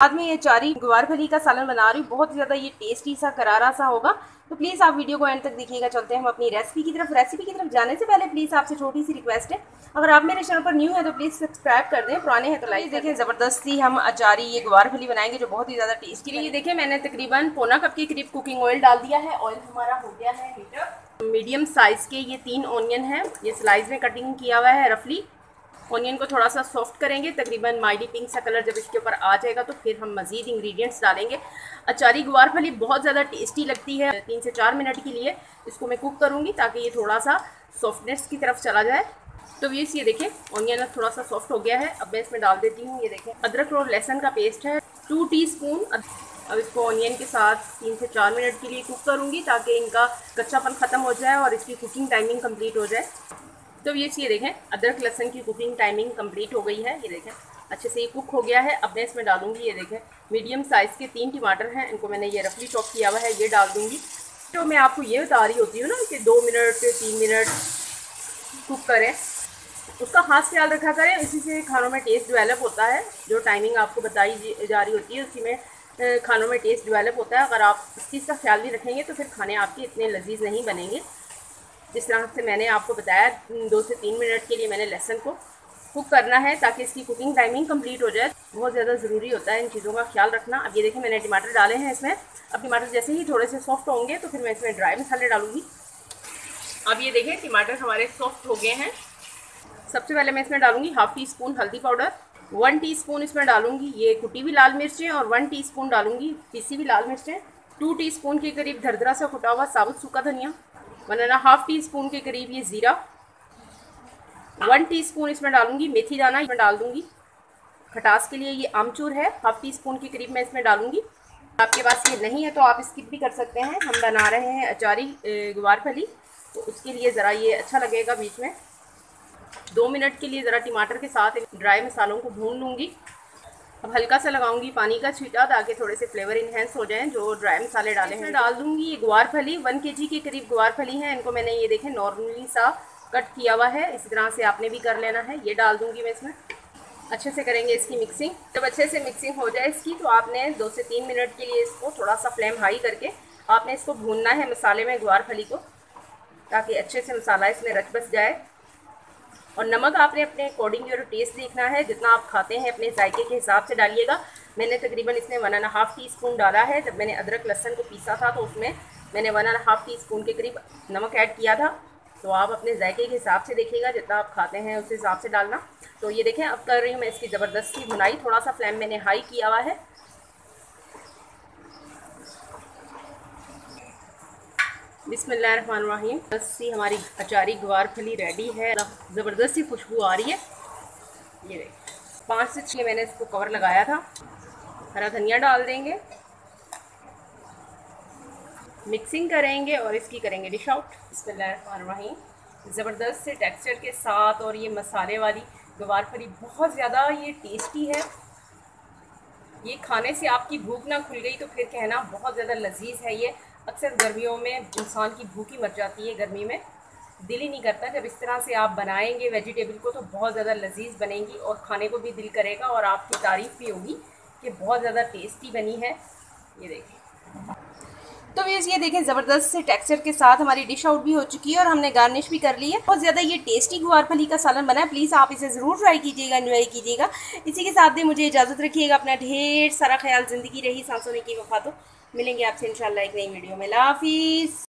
बाद में ये चारी ग्वार फली का सालन बना रही हूँ। बहुत ज़्यादा ये टेस्टी सा करारा सा होगा, तो प्लीज़ आप वीडियो को एंड तक देखिएगा। चलते हैं हम अपनी रेसिपी की तरफ। रेसिपी की तरफ जाने से पहले प्लीज़ आपसे छोटी सी रिक्वेस्ट है, अगर आप मेरे चैनल पर न्यू है तो प्लीज़ सब्सक्राइब कर दें, पुराने हैं तो लाइक देखें। ज़बरदस्ती हम अचारी ये ग्वार फली बनाएंगे जो बहुत ही ज़्यादा टेस्टी है। ये देखें, मैंने तकरीबन पौना कप के करीब कुकिंग ऑयल डाल दिया है। ऑयल हमारा हो गया है हीटर। मीडियम साइज़ के ये 3 ऑनियन है, ये स्लाइस में कटिंग किया हुआ है रफली। ऑनियन को थोड़ा सा सॉफ्ट करेंगे, तकरीबन माइल्डी पिंक सा कलर जब इसके ऊपर आ जाएगा तो फिर हम मज़ीद इंग्रेडिएंट्स डालेंगे। अचारी ग्वार फली बहुत ज़्यादा टेस्टी लगती है। 3 से 4 मिनट के लिए इसको मैं कुक करूँगी ताकि ये थोड़ा सा सॉफ्टनेस की तरफ चला जाए। तो ये देखें, ऑनियन थोड़ा सा सॉफ्ट हो गया है। अब मैं इसमें डाल देती हूँ, ये देखें, अदरक और लहसुन का पेस्ट है 2 टीस्पून। अब इसको ऑनियन के साथ 3 से 4 मिनट के लिए कुक करूँगी ताकि इनका कच्चापन ख़त्म हो जाए और इसकी कुकिंग टाइमिंग कंप्लीट हो जाए। तो ये देखें, अदरक लहसुन की कुकिंग टाइमिंग कंप्लीट हो गई है। ये देखें, अच्छे से ये कुक हो गया है। अब मैं इसमें डालूंगी, ये देखें, मीडियम साइज़ के 3 टमाटर हैं, इनको मैंने ये रफली चॉप किया हुआ है, ये डाल दूंगी। तो मैं आपको ये बता रही होती हूँ ना कि 2 मिनट से 3 मिनट कुक करें, उसका खास ख्याल रखा करें, इसी से खानों में टेस्ट डेवलप होता है। जो टाइमिंग आपको बताई जा रही होती है उसी में खानों में टेस्ट डेवलप होता है। अगर आप इस चीज़ का ख्याल नहीं रखेंगे तो फिर खाने आपके इतने लजीज नहीं बनेंगे। जिस तरह से मैंने आपको बताया, 2 से 3 मिनट के लिए मैंने लहसुन को कुक करना है ताकि इसकी कुकिंग टाइमिंग कंप्लीट हो जाए। बहुत ज़्यादा ज़रूरी होता है इन चीज़ों का ख्याल रखना। अब ये देखें, मैंने टमाटर डाले हैं इसमें। अब टमाटर जैसे ही थोड़े से सॉफ्ट होंगे तो फिर मैं इसमें ड्राई मसाले डालूंगी। अब ये देखें, टमाटर हमारे सॉफ्ट हो गए हैं। सबसे पहले मैं इसमें डालूंगी 1/2 टीस्पून हल्दी पाउडर, 1 टीस्पून इसमें डालूंगी ये कुटी हुई लाल मिर्चें और 1 टीस्पून डालूंगी पीसी हुई लाल मिर्चें, 2 टीस्पून के करीब धरधरा सा कुटा हुआ साबुत सूखा धनिया, 1.5 टीस्पून के करीब ये ज़ीरा, 1 टीस्पून इसमें डालूंगी मेथी दाना, इसमें डाल दूंगी खटास के लिए ये आमचूर है, 1/2 टीस्पून के करीब मैं इसमें डालूंगी। आपके पास ये नहीं है तो आप स्किप भी कर सकते हैं। हम बना रहे हैं अचारी ग्वार फली, तो उसके लिए ज़रा ये अच्छा लगेगा। बीच में 2 मिनट के लिए ज़रा टमाटर के साथ ड्राई मसालों को भून लूँगी। अब हल्का सा लगाऊंगी पानी का छींटा ताकि थोड़े से फ्लेवर इन्हेंस हो जाएं जो ड्राई मसाले डाले हैं। डाल दूंगी ये ग्वार फली, 1 केजी के करीब ग्वार फली है। इनको मैंने ये देखें नॉर्मली सा कट किया हुआ है, इसी तरह से आपने भी कर लेना है। ये डाल दूंगी मैं इसमें। अच्छे से करेंगे इसकी मिक्सिंग। जब अच्छे से मिक्सिंग हो जाए इसकी तो आपने 2 से 3 मिनट के लिए इसको थोड़ा सा फ्लेम हाई करके आपने इसको भूनना है मसाले में, ग्वार फली को, ताकि अच्छे से मसाला इसमें रच बस जाए। और नमक आपने अपने अकॉर्डिंग और टेस्ट देखना है, जितना आप खाते हैं अपने जायके के हिसाब से डालिएगा। मैंने तकरीबन इसमें 1.5 टीस्पून डाला है। जब मैंने अदरक लहसुन को पीसा था तो उसमें मैंने 1.5 टीस्पून के करीब नमक ऐड किया था। तो आप अपने जायके के हिसाब से देखिएगा, जितना आप खाते हैं उस हिसाब से डालना। तो ये देखें, अब कर रही हूँ मैं इसकी ज़बरदस्ती भुनाई। थोड़ा सा फ्लेम मैंने हाई किया हुआ है। बिस्मिल्लाहिर्रहमानिर्रहीम। सी हमारी अचारी ग्वार फली रेडी है। ज़बरदस्ती खुशबू आ रही है। ये देखिए, 5 से 6 मैंने इसको कवर लगाया था। हरा धनिया डाल देंगे, मिक्सिंग करेंगे और इसकी करेंगे डिश आउट। बिस्मिल्लाहिर्रहमानिर्रहीम। ज़बरदस्त से टेक्सचर के साथ और ये मसाले वाली ग्वार फली बहुत ज़्यादा ये टेस्टी है। ये खाने से आपकी भूख ना खुल गई तो फिर कहना, बहुत ज़्यादा लजीज है ये। अक्सर गर्मियों में इंसान की भूख ही मर जाती है, गर्मी में दिल ही नहीं करता। जब इस तरह से आप बनाएंगे वेजिटेबल को तो बहुत ज़्यादा लजीज बनेंगी और खाने को भी दिल करेगा और आपकी तारीफ़ भी होगी कि बहुत ज़्यादा टेस्टी बनी है। ये देखिए, तो ये देखें, ज़बरदस्त से टेक्सचर के साथ हमारी डिश आउट भी हो चुकी है और हमने गार्निश भी कर ली है। बहुत ज़्यादा ये टेस्टी ग्वार फली का सालन बना है। प्लीज़ आप इसे ज़रूर ट्राई कीजिएगा, एंजॉय कीजिएगा। इसी के साथ भी मुझे इजाज़त रखिएगा। अपना ढेर सारा ख्याल। ज़िंदगी रही सांसों में की वफा। तो मिलेंगे आपसे इंशाल्लाह एक नई वीडियो में। अल्लाह हाफिज़।